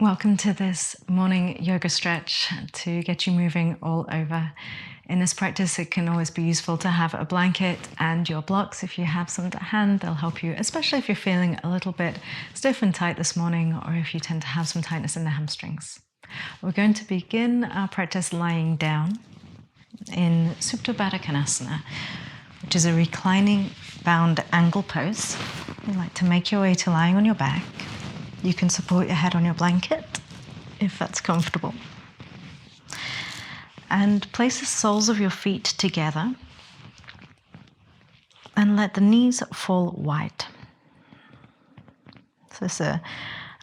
Welcome to this morning yoga stretch to get you moving all over. In this practice, it can always be useful to have a blanket and your blocks. If you have some to hand, they'll help you, especially if you're feeling a little bit stiff and tight this morning, or if you tend to have some tightness in the hamstrings. We're going to begin our practice lying down in Supta Baddha Konasana, which is a reclining bound angle pose. You'd like to make your way to lying on your back. You can support your head on your blanket if that's comfortable. And place the soles of your feet together and let the knees fall wide. So this is an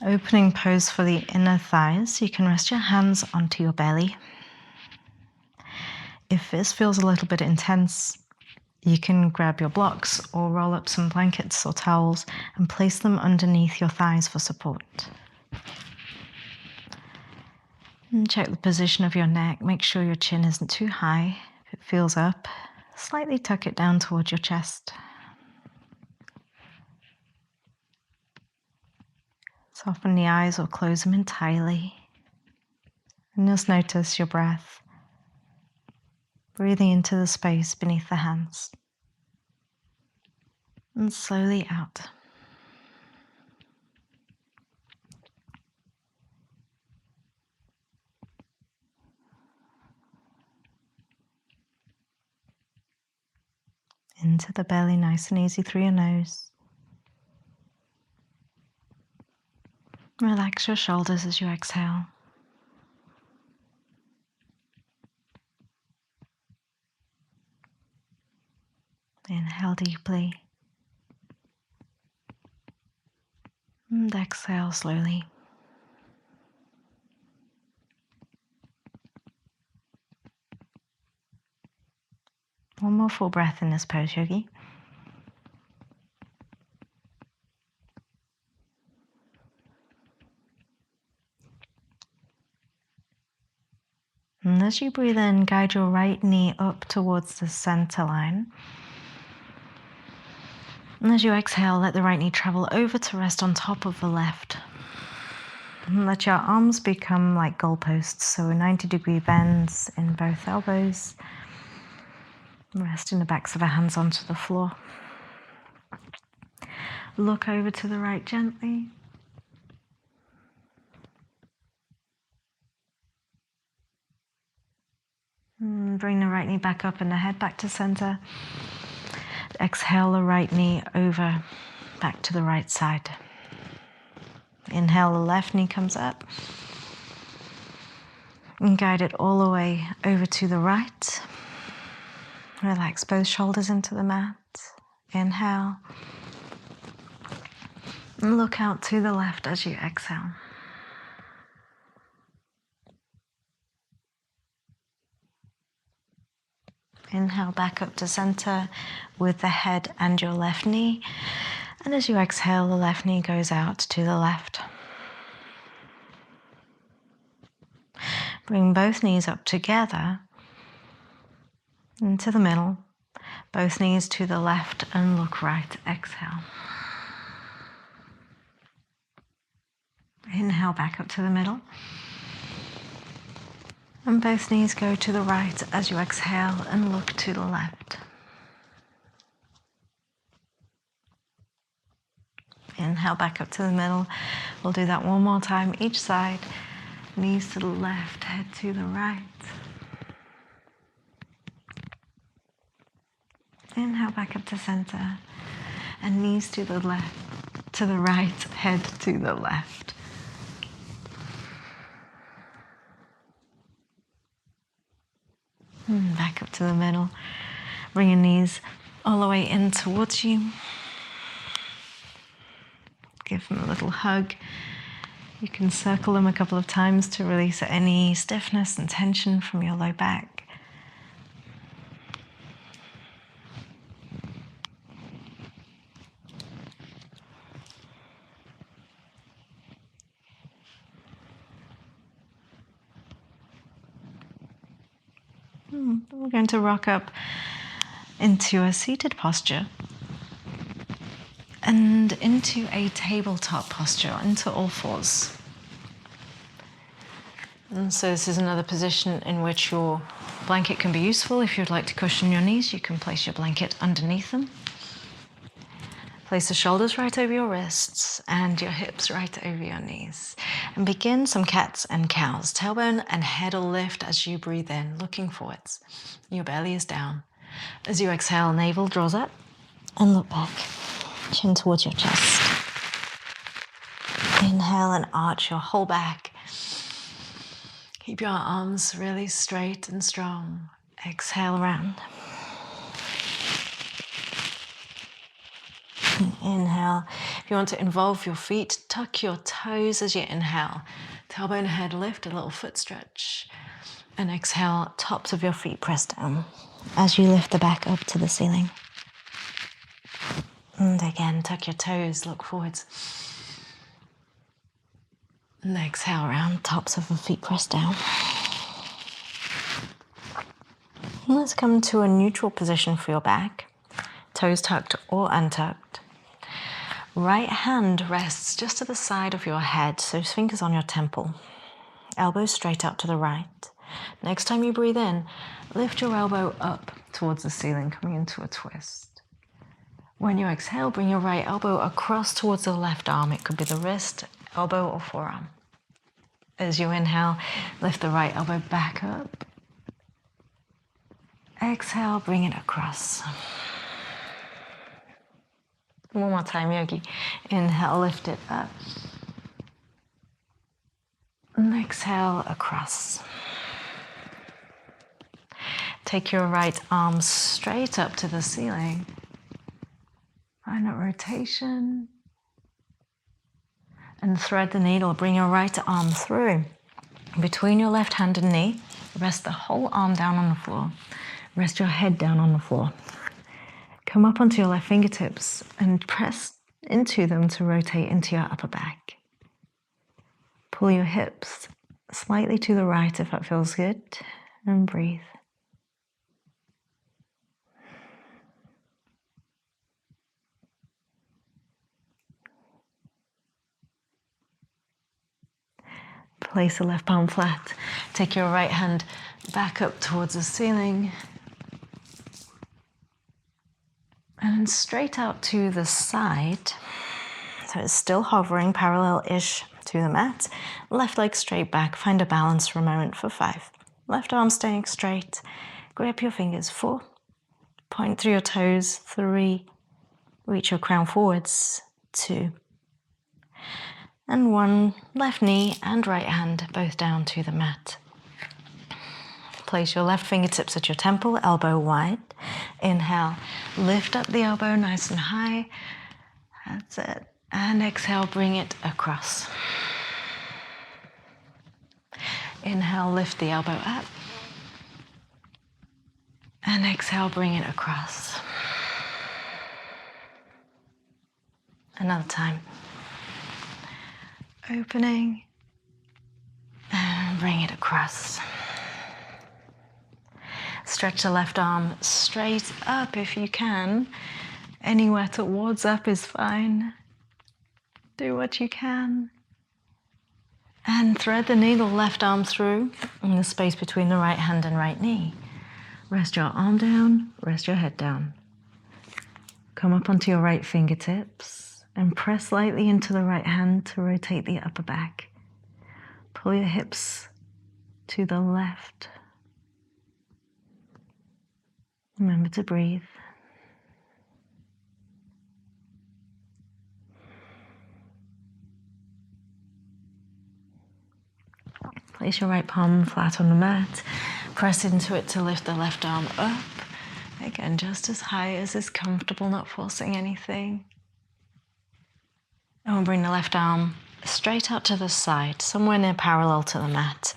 opening pose for the inner thighs. You can rest your hands onto your belly. If this feels a little bit intense, you can grab your blocks or roll up some blankets or towels and place them underneath your thighs for support. And check the position of your neck. Make sure your chin isn't too high. If it feels up, slightly tuck it down towards your chest. Soften the eyes or close them entirely. And just notice your breath. Breathing into the space beneath the hands. And slowly out. Into the belly, nice and easy through your nose. Relax your shoulders as you exhale. Inhale deeply. And exhale slowly. One more full breath in this pose, Yogi. And as you breathe in, guide your right knee up towards the center line. And as you exhale, let the right knee travel over to rest on top of the left. And let your arms become like goalposts, so 90-degree bends in both elbows. Resting the backs of the hands onto the floor. Look over to the right gently. And bring the right knee back up and the head back to center. Exhale the right knee over, back to the right side. Inhale, the left knee comes up. And guide it all the way over to the right. Relax both shoulders into the mat. Inhale. And look out to the left as you exhale. Inhale back up to center with the head and your left knee. And as you exhale, the left knee goes out to the left. Bring both knees up together into the middle. Both knees to the left and look right. Exhale. Inhale back up to the middle. And both knees go to the right as you exhale and look to the left. Inhale back up to the middle. We'll do that one more time each side. Knees to the left, head to the right. Inhale back up to center. And knees to the left, to the right, head to the left. Back up to the middle. Bring your knees all the way in towards you. Give them a little hug. You can circle them a couple of times to release any stiffness and tension from your low back. We're going to rock up into a seated posture and into a tabletop posture, into all fours. And so this is another position in which your blanket can be useful. If you'd like to cushion your knees, you can place your blanket underneath them. Place the shoulders right over your wrists and your hips right over your knees. And begin some cats and cows. Tailbone and head will lift as you breathe in, looking forwards. Your belly is down. As you exhale, navel draws up and look back. Chin towards your chest. Inhale and arch your whole back. Keep your arms really straight and strong. Exhale round. Inhale. If you want to involve your feet, tuck your toes as you inhale. Tailbone, head lift, a little foot stretch. And exhale, tops of your feet press down as you lift the back up to the ceiling. And again, tuck your toes, look forwards. And exhale round, tops of the feet press down. And let's come to a neutral position for your back. Toes tucked or untucked. Right hand rests just to the side of your head, so fingers on your temple. Elbows straight up to the right. Next time you breathe in, lift your elbow up towards the ceiling, coming into a twist. When you exhale, bring your right elbow across towards the left arm. It could be the wrist, elbow, or forearm. As you inhale, lift the right elbow back up. Exhale, bring it across. One more time, yogi. Inhale, lift it up. And exhale, across. Take your right arm straight up to the ceiling. Find that rotation. And thread the needle. Bring your right arm through. Between your left hand and knee, rest the whole arm down on the floor. Rest your head down on the floor. Come up onto your left fingertips and press into them to rotate into your upper back. Pull your hips slightly to the right if that feels good, and breathe. Place the left palm flat. Take your right hand back up towards the ceiling. And straight out to the side. So it's still hovering parallel-ish to the mat. Left leg straight back. Find a balance for a moment for 5. Left arm staying straight. Grip your fingers. 4. Point through your toes. 3. Reach your crown forwards. 2. And 1. Left knee and right hand both down to the mat. Place your left fingertips at your temple, elbow wide. Inhale, lift up the elbow nice and high. That's it. And exhale, bring it across. Inhale, lift the elbow up. And exhale, bring it across. Another time. Opening. And bring it across. Stretch the left arm straight up if you can. Anywhere towards up is fine. Do what you can. And thread the needle left arm through in the space between the right hand and right knee. Rest your arm down, rest your head down. Come up onto your right fingertips and press lightly into the right hand to rotate the upper back. Pull your hips to the left. Remember to breathe. Place your right palm flat on the mat. Press into it to lift the left arm up. Again, just as high as is comfortable, not forcing anything. And we'll bring the left arm straight out to the side, somewhere near parallel to the mat.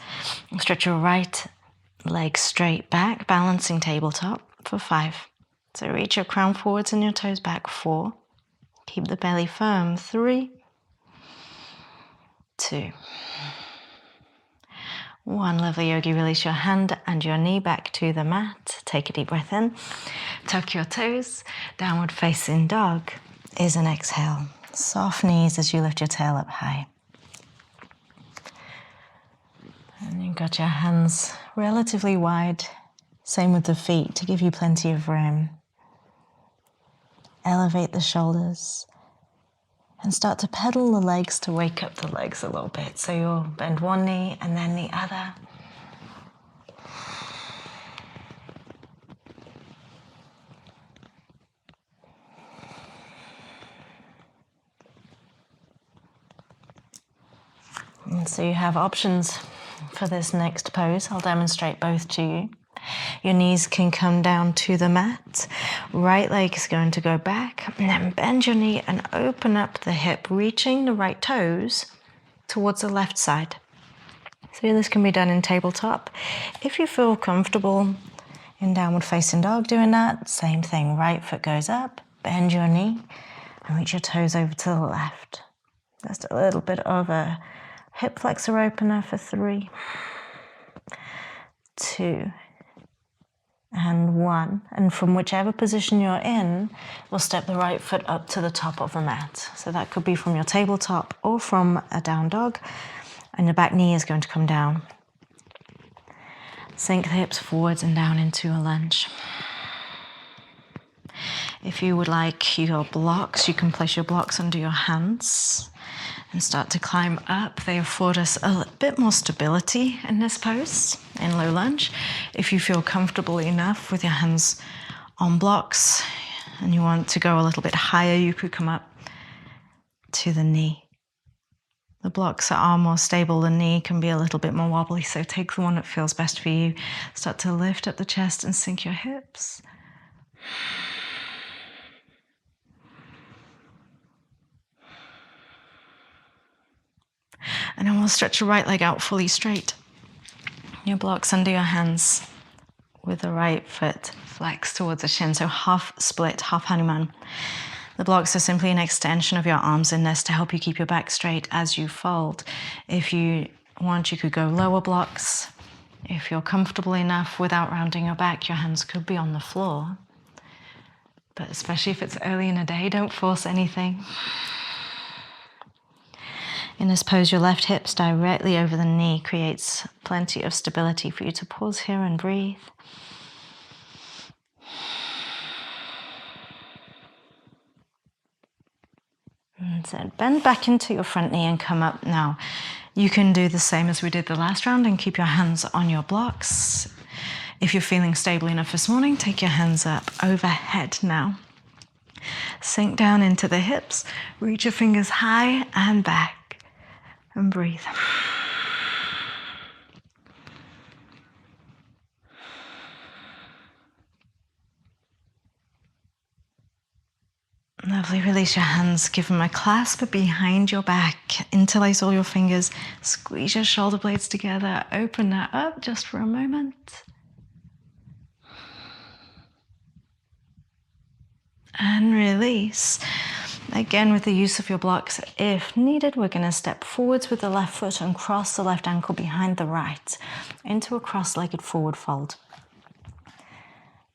Stretch your right leg straight back, balancing tabletop for 5. So reach your crown forwards and your toes back. 4. Keep the belly firm. 3, 2, 1. Lovely yogi, release your hand and your knee back to the mat. Take a deep breath in. Tuck your toes. Downward facing dog is an exhale. Soft knees as you lift your tail up high. And you've got your hands relatively wide. Same with the feet to give you plenty of room. Elevate the shoulders and start to pedal the legs to wake up the legs a little bit. So you'll bend one knee and then the other. And so you have options for this next pose. I'll demonstrate both to you. Your knees can come down to the mat. Right leg is going to go back, and then bend your knee and open up the hip, reaching the right toes towards the left side. So this can be done in tabletop. If you feel comfortable in downward facing dog doing that, same thing. Right foot goes up, bend your knee, and reach your toes over to the left. Just a little bit of a hip flexor opener for 3, 2, and 1. And from whichever position you're in, we'll step the right foot up to the top of the mat. So that could be from your tabletop or from a down dog. And your back knee is going to come down. Sink the hips forwards and down into a lunge. If you would like your blocks, you can place your blocks under your hands and start to climb up. They afford us a bit more stability in this pose, in low lunge. If you feel comfortable enough with your hands on blocks and you want to go a little bit higher, you could come up to the knee. The blocks are more stable, the knee can be a little bit more wobbly, so take the one that feels best for you. Start to lift up the chest and sink your hips. And then we'll stretch your right leg out fully straight. Your blocks under your hands with the right foot flexed towards the shin, so half split, half Hanuman. The blocks are simply an extension of your arms in this to help you keep your back straight as you fold. If you want, you could go lower blocks. If you're comfortable enough without rounding your back, your hands could be on the floor. But especially if it's early in the day, don't force anything. In this pose, your left hips directly over the knee creates plenty of stability for you to pause here and breathe. And so bend back into your front knee and come up now. You can do the same as we did the last round and keep your hands on your blocks. If you're feeling stable enough this morning, take your hands up overhead now. Sink down into the hips, reach your fingers high and back, and breathe. Lovely, release your hands, give them a clasp behind your back, interlace all your fingers, squeeze your shoulder blades together, open that up just for a moment. And release. Again, with the use of your blocks, if needed, we're going to step forwards with the left foot and cross the left ankle behind the right into a cross-legged forward fold.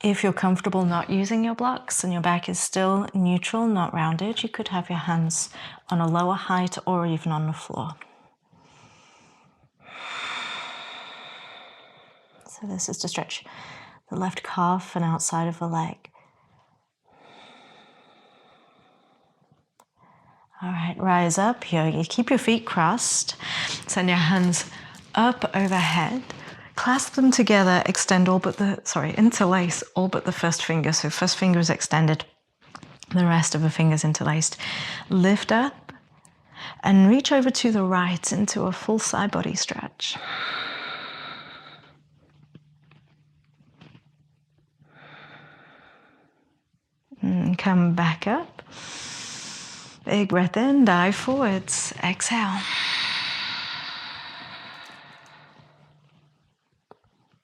If you're comfortable not using your blocks and your back is still neutral, not rounded, you could have your hands on a lower height or even on the floor. So this is to stretch the left calf and outside of the leg. All right, rise up here. You keep your feet crossed. Send your hands up overhead. Clasp them together, interlace all but the first finger. So first finger is extended, the rest of the fingers interlaced. Lift up and reach over to the right into a full side body stretch. And come back up. Big breath in, dive forwards. Exhale.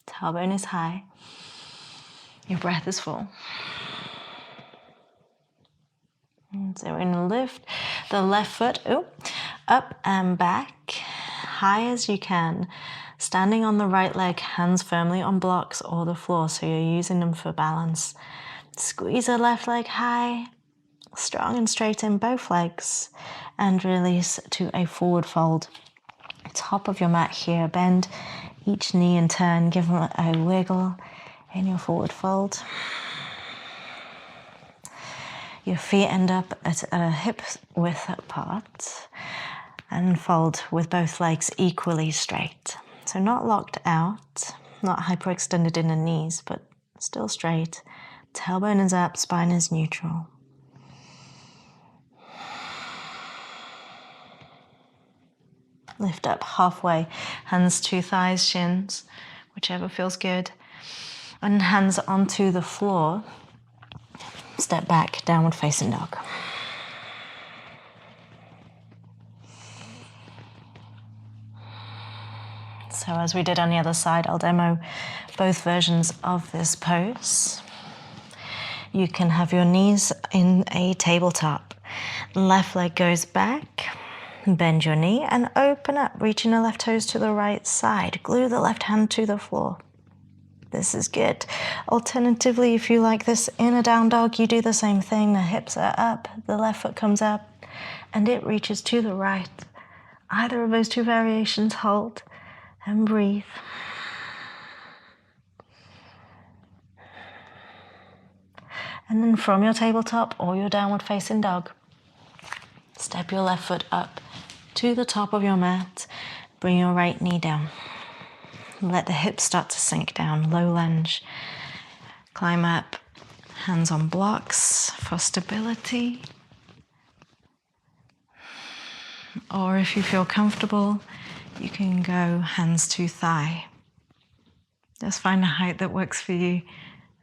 Tailbone is high. Your breath is full. And so we're going to lift the left foot up and back, high as you can. Standing on the right leg, hands firmly on blocks or the floor, so you're using them for balance. Squeeze the left leg high, strong and straight in both legs, and release to a forward fold. top of your mat here. Bend each knee in turn. Give them a wiggle in your forward fold. Your feet end up at a hip width apart and fold with both legs equally straight. So not locked out, not hyperextended in the knees, but still straight. Tailbone is up, spine is neutral. Lift up halfway, hands to thighs, shins, whichever feels good. And hands onto the floor. Step back, downward facing dog. So as we did on the other side, I'll demo both versions of this pose. You can have your knees in a tabletop. Left leg goes back, bend your knee and open up, reaching the left toes to the right side. Glue the left hand to the floor. This is good. Alternatively, if you like this in a down dog, you do the same thing. The hips are up, the left foot comes up, and it reaches to the right. Either of those two variations, hold and breathe. And then from your tabletop or your downward facing dog, step your left foot up to the top of your mat. Bring your right knee down. Let the hips start to sink down, low lunge. Climb up, hands on blocks for stability. Or if you feel comfortable, you can go hands to thigh. Just find a height that works for you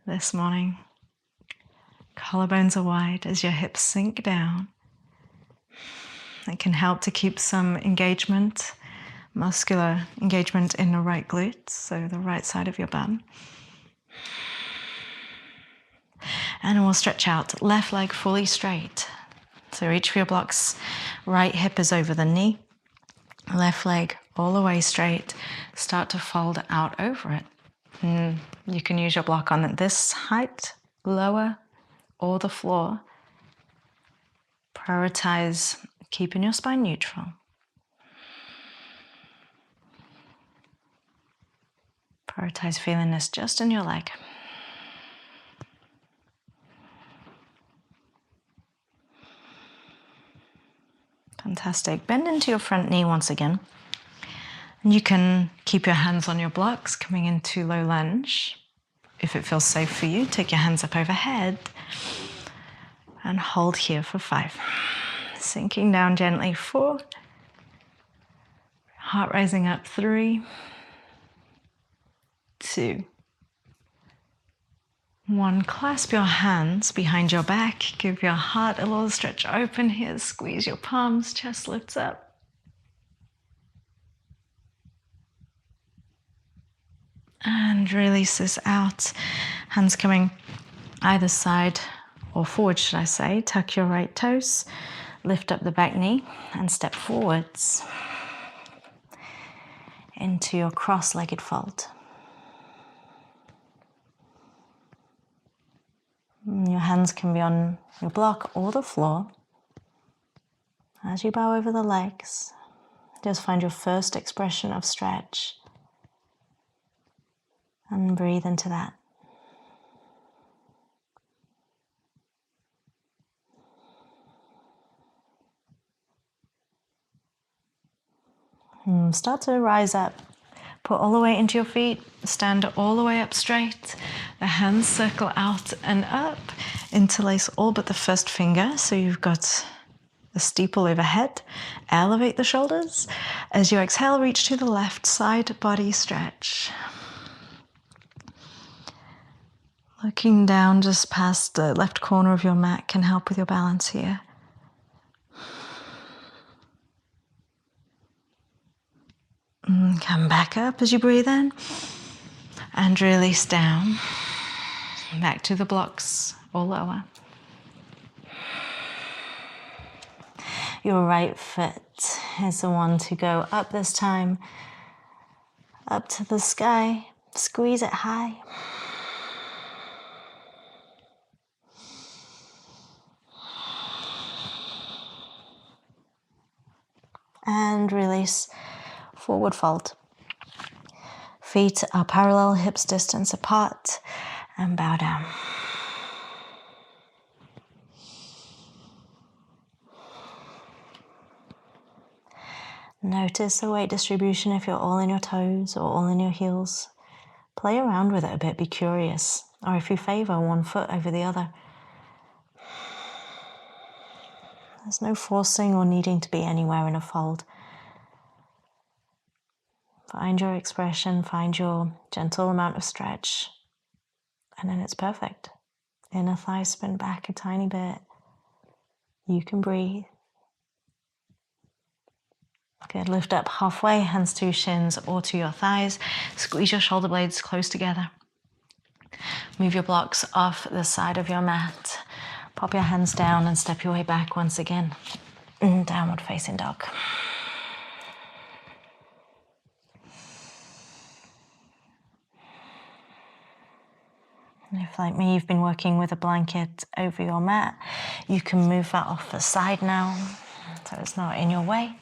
this morning. Collarbones are wide as your hips sink down. It can help to keep some engagement, muscular engagement in the right glutes, so the right side of your bum. And we'll stretch out, left leg fully straight. So reach for your blocks, right hip is over the knee, left leg all the way straight. Start to fold out over it. You can use your block on this height, lower, or the floor. Prioritize keeping your spine neutral. Prioritize feeling this just in your leg. Fantastic. Bend into your front knee once again. And you can keep your hands on your blocks coming into low lunge. If it feels safe for you, take your hands up overhead and hold here for 5. Sinking down gently, 4. Heart rising up, 3, 2, 1. Clasp your hands behind your back. Give your heart a little stretch open here. Squeeze your palms, chest lifts up. And release this out. Hands coming either side or forward, should I say. Tuck your right toes. Lift up the back knee and step forwards into your cross-legged fold. Your hands can be on your block or the floor. As you bow over the legs, just find your first expression of stretch and breathe into that. Start to rise up. Put all the weight into your feet. Stand all the way up straight. The hands circle out and up. Interlace all but the first finger. So you've got the steeple overhead. Elevate the shoulders. As you exhale, reach to the left side, body stretch. Looking down just past the left corner of your mat can help with your balance here. Come back up as you breathe in and release down. Back to the blocks or lower. Your right foot is the one to go up this time, up to the sky. Squeeze it high. And release forward fold. Feet are parallel, hips distance apart, and bow down. Notice the weight distribution if you're all in your toes or all in your heels. Play around with it a bit, be curious. Or if you favor one foot over the other. There's no forcing or needing to be anywhere in a fold. Find your expression, find your gentle amount of stretch, and then it's perfect. Inner thigh spin back a tiny bit. You can breathe. Good, lift up halfway, hands to shins or to your thighs. Squeeze your shoulder blades close together. Move your blocks off the side of your mat. Pop your hands down and step your way back once again. Downward facing dog. If, like me, you've been working with a blanket over your mat, you can move that off the side now, so it's not in your way.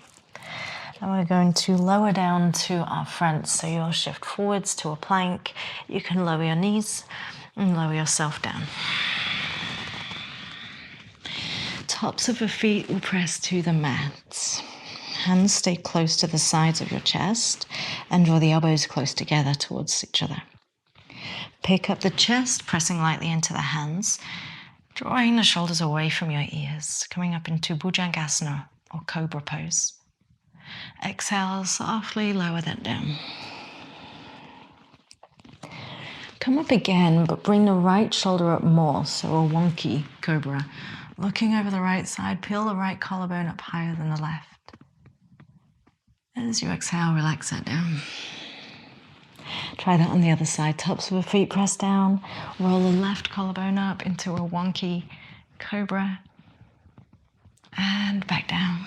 And we're going to lower down to our front, so you'll shift forwards to a plank. You can lower your knees and lower yourself down. Tops of the feet will press to the mat. Hands stay close to the sides of your chest and draw the elbows close together towards each other. Pick up the chest, pressing lightly into the hands, drawing the shoulders away from your ears, coming up into Bhujangasana or Cobra pose. Exhale, softly lower that down. Come up again, but bring the right shoulder up more, so a wonky Cobra. Looking over the right side, peel the right collarbone up higher than the left. As you exhale, relax that down. Try that on the other side. Tops of the feet press down. Roll the left collarbone up into a wonky Cobra. And back down.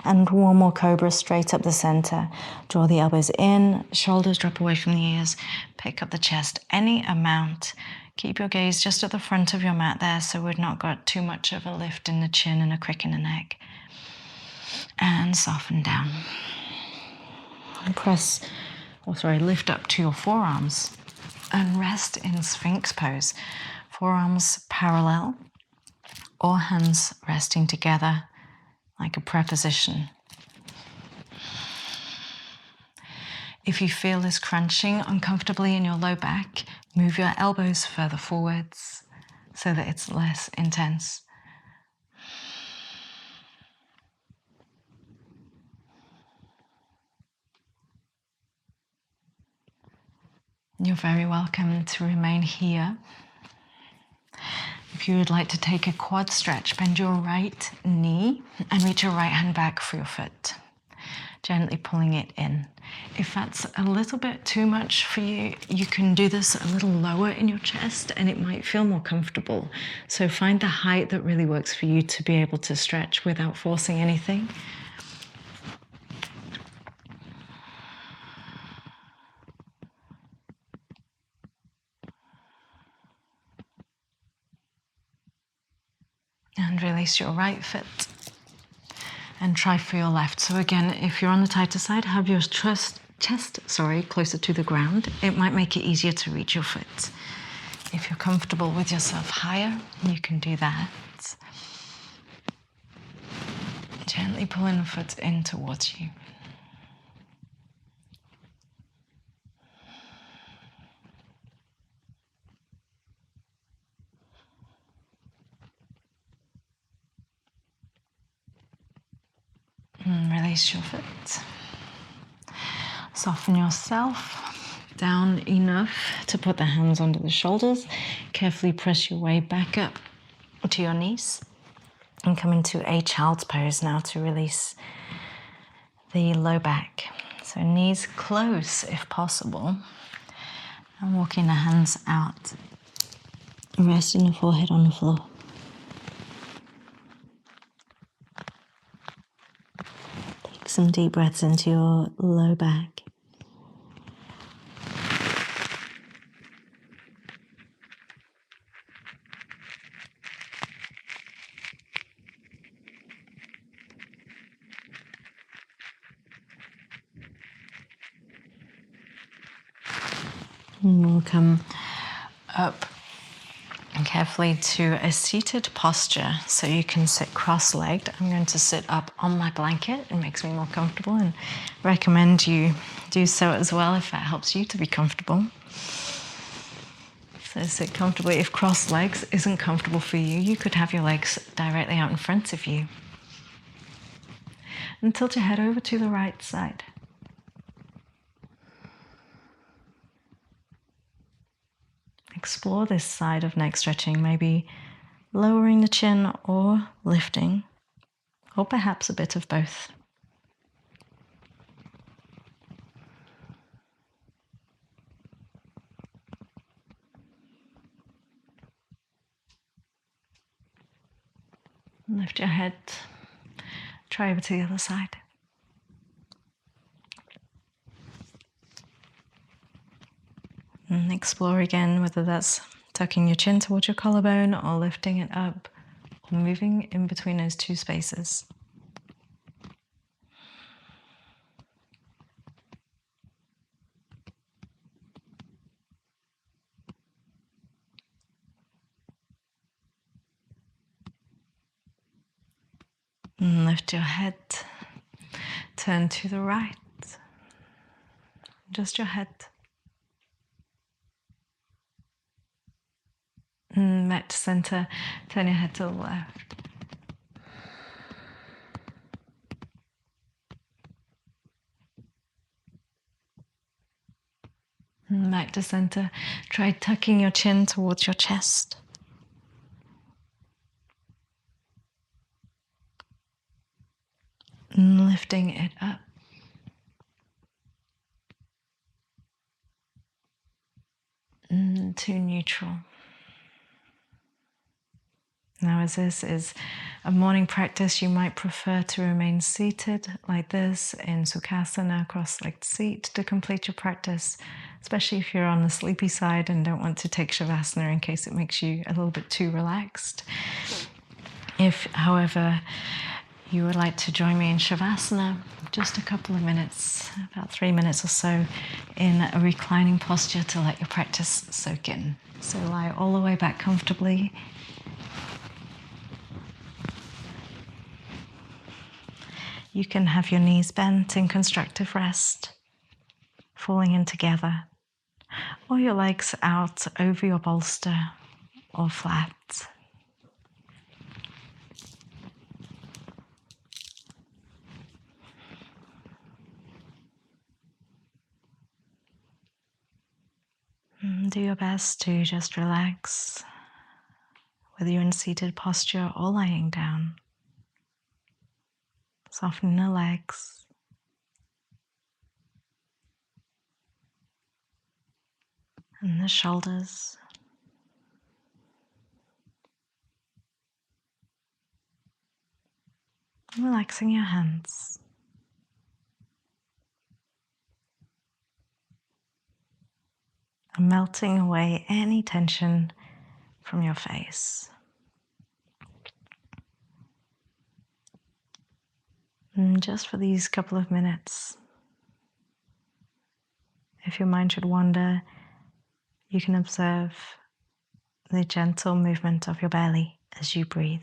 And one more Cobra straight up the center. Draw the elbows in, shoulders drop away from the ears. Pick up the chest any amount. Keep your gaze just at the front of your mat there, so we've not got too much of a lift in the chin and a crick in the neck. And soften down. Lift up to your forearms and rest in Sphinx pose. Forearms parallel or hands resting together like a preposition. If you feel this crunching uncomfortably in your low back, move your elbows further forwards so that it's less intense. You're very welcome to remain here. If you would like to take a quad stretch, bend your right knee and reach your right hand back for your foot, gently pulling it in. If that's a little bit too much for you, you can do this a little lower in your chest and it might feel more comfortable. So find the height that really works for you to be able to stretch without forcing anything. And release your right foot and try for your left. So again, if you're on the tighter side, have your chest closer to the ground. It might make it easier to reach your foot. If you're comfortable with yourself higher, you can do that. Gently pulling the foot in towards you. And release your foot. Soften yourself down enough to put the hands under the shoulders. Carefully press your way back up to your knees and come into a child's pose now to release the low back. So knees close if possible, and walking the hands out, resting the forehead on the floor. Take some deep breaths into your low back. And we'll come up carefully to a seated posture, so you can sit cross-legged. I'm going to sit up on my blanket. It makes me more comfortable, and recommend you do so as well if that helps you to be comfortable. So sit comfortably. If cross legs isn't comfortable for you, you could have your legs directly out in front of you. And tilt your head over to the right side. Explore this side of neck stretching, maybe lowering the chin or lifting, or perhaps a bit of both. Lift your head, try over to the other side. And explore again whether that's tucking your chin towards your collarbone or lifting it up, or moving in between those two spaces. And lift your head, turn to the right, just your head. And back to center, turn your head to the left. And back to center, try tucking your chin towards your chest. And lifting it up. And to neutral. Now, as this is a morning practice, you might prefer to remain seated like this in Sukhasana, cross-legged seat, to complete your practice, especially if you're on the sleepy side and don't want to take Shavasana in case it makes you a little bit too relaxed. If, however, you would like to join me in Shavasana, just a couple of minutes, about 3 minutes or so, in a reclining posture to let your practice soak in. So lie all the way back comfortably. You can have your knees bent in constructive rest, falling in together, or your legs out over your bolster or flat. Do your best to just relax, whether you're in seated posture or lying down. Soften the legs. And the shoulders. Relaxing your hands. And melting away any tension from your face. And just for these couple of minutes, if your mind should wander, you can observe the gentle movement of your belly as you breathe.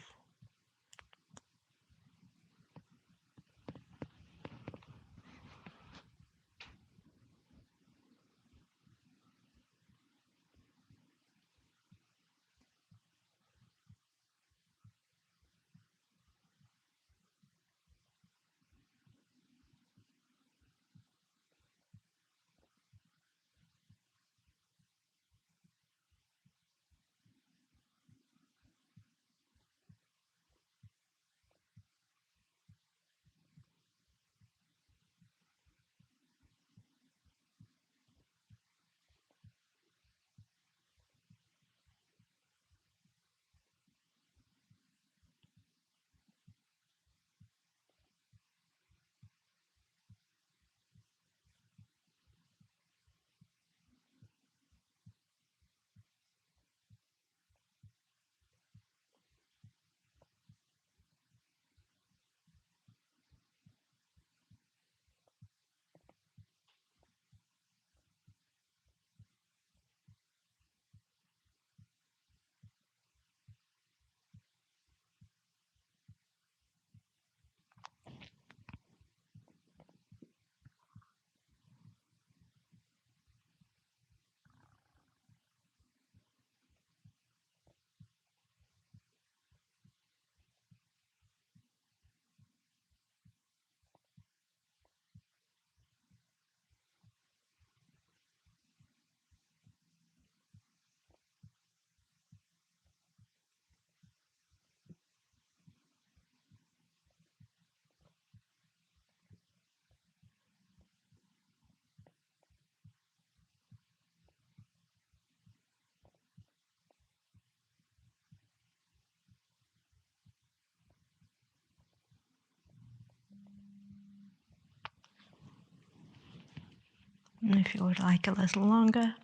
And if you would like a little longer,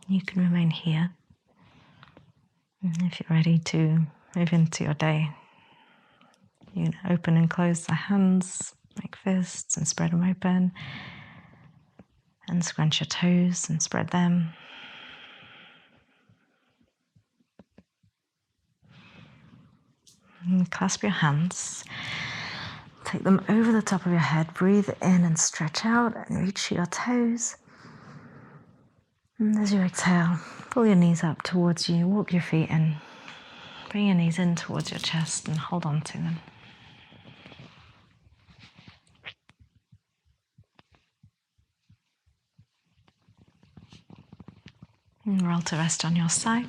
you can remain here. And if you're ready to move into your day, you can open and close the hands, make fists and spread them open. And scrunch your toes and spread them. And clasp your hands. Take them over the top of your head. Breathe in and stretch out and reach your toes. And as you exhale, pull your knees up towards you. Walk your feet in. Bring your knees in towards your chest and hold on to them. And roll to rest on your side.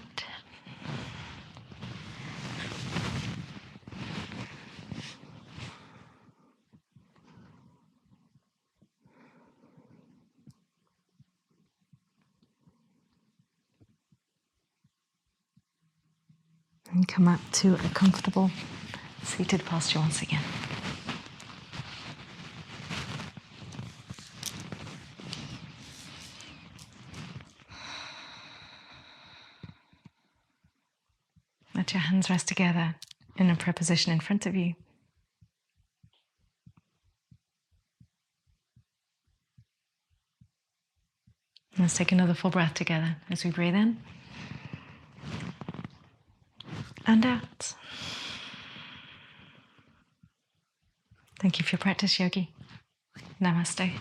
And come up to a comfortable seated posture once again. Let your hands rest together in a prayer position in front of you. Let's take another full breath together as we breathe in and out. Thank you for your practice, Yogi. Namaste.